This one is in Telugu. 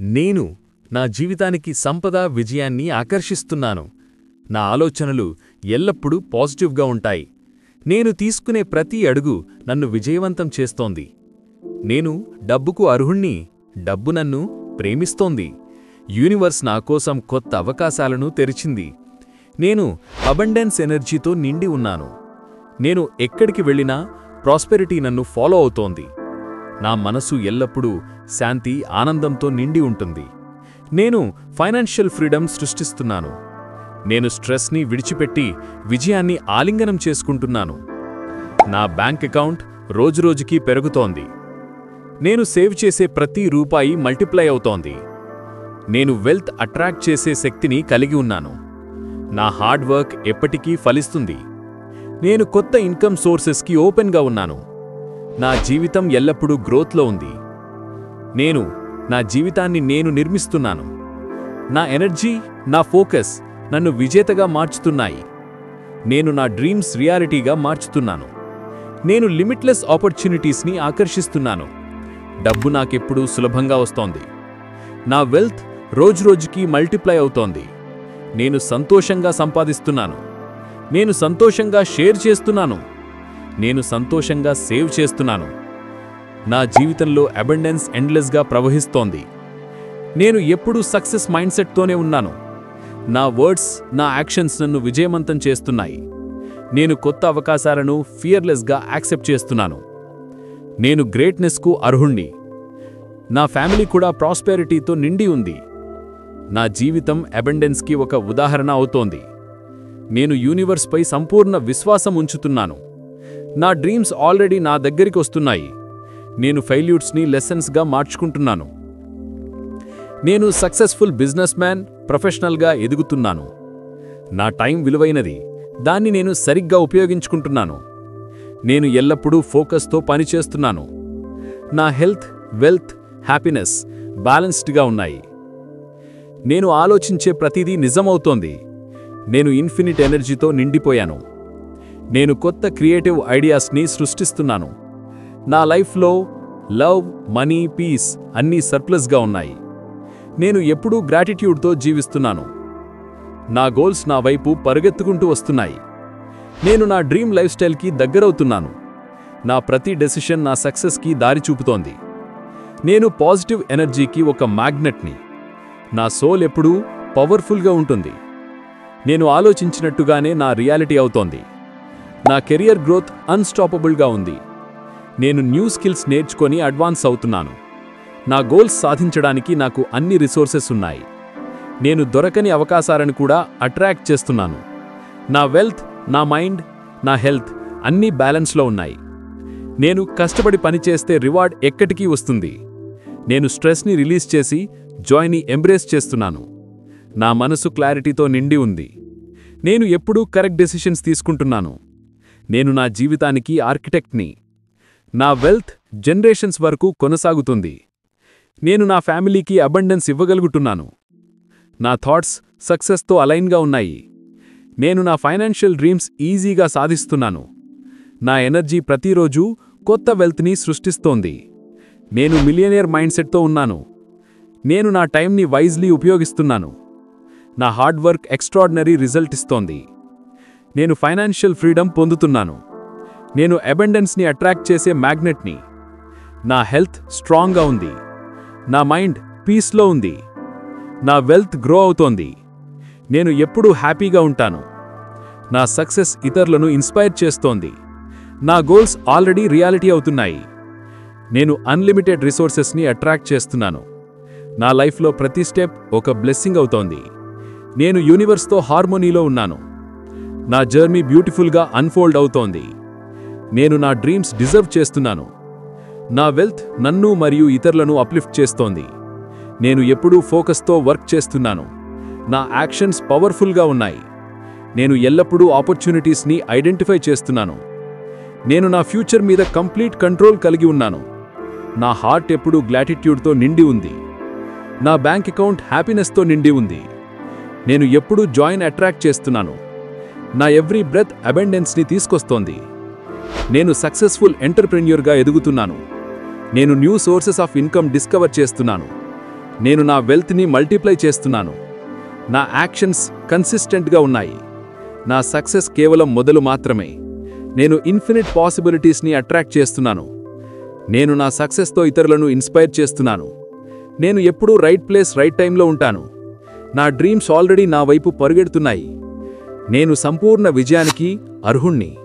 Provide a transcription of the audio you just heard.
నేను నా జీవితానికి సంపద విజయాన్ని ఆకర్షిస్తున్నాను. నా ఆలోచనలు ఎల్లప్పుడూ పాజిటివ్గా ఉంటాయి. నేను తీసుకునే ప్రతి అడుగు నన్ను విజయవంతం చేస్తోంది. నేను డబ్బుకు అర్హుణ్ణి, డబ్బు నన్ను ప్రేమిస్తోంది. యూనివర్స్ నా కోసం కొత్త అవకాశాలను తెరిచింది. నేను అబండెన్స్ ఎనర్జీతో నిండి ఉన్నాను. నేను ఎక్కడికి వెళ్ళినా ప్రాస్పెరిటీ నన్ను ఫాలో అవుతోంది. నా మనసు ఎల్లప్పుడూ శాంతి, ఆనందంతో నిండి ఉంటుంది. నేను ఫైనాన్షియల్ ఫ్రీడమ్ సృష్టిస్తున్నాను. నేను స్ట్రెస్ని విడిచిపెట్టి విజయాన్ని ఆలింగనం చేసుకుంటున్నాను. నా బ్యాంక్ అకౌంట్ రోజురోజుకీ పెరుగుతోంది. నేను సేవ్ చేసే ప్రతి రూపాయి మల్టిప్లై అవుతోంది. నేను వెల్త్ అట్రాక్ట్ చేసే శక్తిని కలిగి ఉన్నాను. నా హార్డ్ వర్క్ ఎప్పటికీ ఫలిస్తుంది. నేను కొత్త ఇన్కమ్ సోర్సెస్కి ఓపెన్గా ఉన్నాను. నా జీవితం ఎల్లప్పుడూ గ్రోత్లో ఉంది. నేను నా జీవితాన్ని నిర్మిస్తున్నాను. నా ఎనర్జీ, నా ఫోకస్ నన్ను విజేతగా మార్చుతున్నాయి. నేను నా డ్రీమ్స్ రియాలిటీగా మార్చుతున్నాను. నేను లిమిట్లెస్ ఆపర్చునిటీస్ని ఆకర్షిస్తున్నాను. డబ్బు నాకెప్పుడూ సులభంగా వస్తోంది. నా వెల్త్ రోజురోజుకీ మల్టిప్లై అవుతోంది. నేను సంతోషంగా సంపాదిస్తున్నాను. నేను సంతోషంగా షేర్ చేస్తున్నాను. నేను సంతోషంగా సేవ్ చేస్తున్నాను. నా జీవితంలో అబండెన్స్ ఎండ్లెస్గా ప్రవహిస్తోంది. నేను ఎప్పుడూ సక్సెస్ మైండ్సెట్తోనే ఉన్నాను. నా వర్డ్స్, నా యాక్షన్స్ నన్ను విజయవంతం చేస్తున్నాయి. నేను కొత్త అవకాశాలను ఫియర్లెస్గా యాక్సెప్ట్ చేస్తున్నాను. నేను గ్రేట్నెస్కు అర్హుణ్ణి. నా ఫ్యామిలీ కూడా ప్రాస్పెరిటీతో నిండి ఉంది. నా జీవితం అబండెన్స్కి ఒక ఉదాహరణ అవుతోంది. నేను యూనివర్స్పై సంపూర్ణ విశ్వాసం ఉంచుతున్నాను. నా డ్రీమ్స్ ఆల్రెడీ నా దగ్గరికి వస్తున్నాయి. నేను ఫెయిల్యూర్స్ని లెసన్స్గా మార్చుకుంటున్నాను. నేను సక్సెస్ఫుల్ బిజినెస్ మ్యాన్, ప్రొఫెషనల్గా ఎదుగుతున్నాను. నా టైం విలువైనది, దాన్ని నేను సరిగ్గా ఉపయోగించుకుంటున్నాను. నేను ఎల్లప్పుడూ ఫోకస్తో పనిచేస్తున్నాను. నా హెల్త్, వెల్త్, హ్యాపీనెస్ బ్యాలెన్స్డ్గా ఉన్నాయి. నేను ఆలోచించే ప్రతిదీ నిజమవుతోంది. నేను ఇన్ఫినిట్ ఎనర్జీతో నిండిపోయాను. నేను కొత్త క్రియేటివ్ ఐడియాస్ని సృష్టిస్తున్నాను. నా లైఫ్లో లవ్, మనీ, పీస్ అన్నీ సర్ప్లస్గా ఉన్నాయి. నేను ఎప్పుడూ గ్రాటిట్యూడ్తో జీవిస్తున్నాను. నా గోల్స్ నా వైపు పరుగెత్తుకుంటూ వస్తున్నాయి. నేను నా డ్రీమ్ లైఫ్ స్టైల్కి దగ్గరవుతున్నాను. నా ప్రతి డెసిషన్ నా సక్సెస్కి దారి చూపుతోంది. నేను పాజిటివ్ ఎనర్జీకి ఒక మ్యాగ్నెట్ని. నా సోల్ ఎప్పుడూ పవర్ఫుల్గా ఉంటుంది. నేను ఆలోచించినట్టుగానే నా రియాలిటీ అవుతోంది. నా కెరియర్ గ్రోత్ అన్స్టాపబుల్గా ఉంది. నేను న్యూ స్కిల్స్ నేర్చుకొని అడ్వాన్స్ అవుతున్నాను. నా గోల్స్ సాధించడానికి నాకు అన్ని రిసోర్సెస్ ఉన్నాయి. నేను దొరకని అవకాశాలను కూడా అట్రాక్ట్ చేస్తున్నాను. నా వెల్త్, నా మైండ్, నా హెల్త్ అన్నీ బ్యాలెన్స్లో ఉన్నాయి. నేను కష్టపడి పనిచేస్తే రివార్డ్ ఎక్కడికి వస్తుంది. నేను స్ట్రెస్ని రిలీజ్ చేసి జాయ్ని ఎంబ్రేస్ చేస్తున్నాను. నా మనసు క్లారిటీతో నిండి ఉంది. నేను ఎప్పుడూ కరెక్ట్ డెసిషన్స్ తీసుకుంటున్నాను. నేను నా జీవితానికి ఆర్కిటెక్ట్ని. నా వెల్త్ జనరేషన్స్ వరకు కొనసాగుతుంది. నేను నా ఫ్యామిలీకి అబండెన్స్ ఇవ్వగలుగుతున్నాను. నా థాట్స్ సక్సెస్తో అలైన్గా ఉన్నాయి. నేను నా ఫైనాన్షియల్ డ్రీమ్స్ ఈజీగా సాధిస్తున్నాను. నా ఎనర్జీ ప్రతిరోజూ కొత్త వెల్త్ని సృష్టిస్తోంది. నేను మిలియనియర్ మైండ్సెట్తో ఉన్నాను. నేను నా టైంని వైజ్లీ ఉపయోగిస్తున్నాను. నా హార్డ్ వర్క్ ఎక్స్ట్రార్డినరీ రిజల్ట్ ఇస్తోంది. నేను ఫైనాన్షియల్ ఫ్రీడమ్ పొందుతున్నాను. నేను అబండెన్స్ని అట్రాక్ట్ చేసే మ్యాగ్నెట్ని. నా హెల్త్ స్ట్రాంగ్గా ఉంది. నా మైండ్ పీస్లో ఉంది. నా వెల్త్ గ్రో అవుతోంది. నేను ఎప్పుడూ హ్యాపీగా ఉంటాను. నా సక్సెస్ ఇతరులను ఇన్స్పైర్ చేస్తోంది. నా గోల్స్ ఆల్రెడీ రియాలిటీ అవుతున్నాయి. నేను అన్లిమిటెడ్ రిసోర్సెస్ని అట్రాక్ట్ చేస్తున్నాను. నా లైఫ్లో ప్రతి స్టెప్ ఒక బ్లెస్సింగ్ అవుతోంది. నేను యూనివర్స్తో హార్మోనీలో ఉన్నాను. నా జర్నీ బ్యూటిఫుల్గా అన్ఫోల్డ్ అవుతోంది. నేను నా డ్రీమ్స్ డిజర్వ్ చేస్తున్నాను. నా వెల్త్ నన్ను మరియు ఇతరులను అప్లిఫ్ట్ చేస్తోంది. నేను ఎప్పుడూ ఫోకస్తో వర్క్ చేస్తున్నాను. నా యాక్షన్స్ పవర్ఫుల్గా ఉన్నాయి. నేను ఎల్లప్పుడూ ఆపర్చునిటీస్ని ఐడెంటిఫై చేస్తున్నాను. నేను నా ఫ్యూచర్ మీద కంప్లీట్ కంట్రోల్ కలిగి ఉన్నాను. నా హార్ట్ ఎప్పుడూ గ్రాటిట్యూడ్తో నిండి ఉంది. నా బ్యాంక్ అకౌంట్ హ్యాపీనెస్తో నిండి ఉంది. నేను ఎప్పుడూ జాయ్ని అట్రాక్ట్ చేస్తున్నాను. నా ఎవ్రీ బ్రెత్ అబండెన్స్ని తీసుకొస్తోంది. నేను సక్సెస్ఫుల్ ఎంటర్ప్రెన్యూర్గా ఎదుగుతున్నాను. నేను new sources of income discover చేస్తున్నాను. నేను నా వెల్త్ని మల్టిప్లై చేస్తున్నాను. నా యాక్షన్స్ కన్సిస్టెంట్గా ఉన్నాయి. నా సక్సెస్ కేవలం మొదలు మాత్రమే. నేను ఇన్ఫినిట్ పాసిబిలిటీస్ని అట్రాక్ట్ చేస్తున్నాను. నేను నా సక్సెస్తో ఇతరులను ఇన్స్పైర్ చేస్తున్నాను. నేను ఎప్పుడూ రైట్ ప్లేస్ రైట్ టైంలో ఉంటాను. నా డ్రీమ్స్ ఆల్రెడీ నా వైపు పరుగెడుతున్నాయి. నేను సంపూర్ణ విజయానికి అర్హుణ్ణి.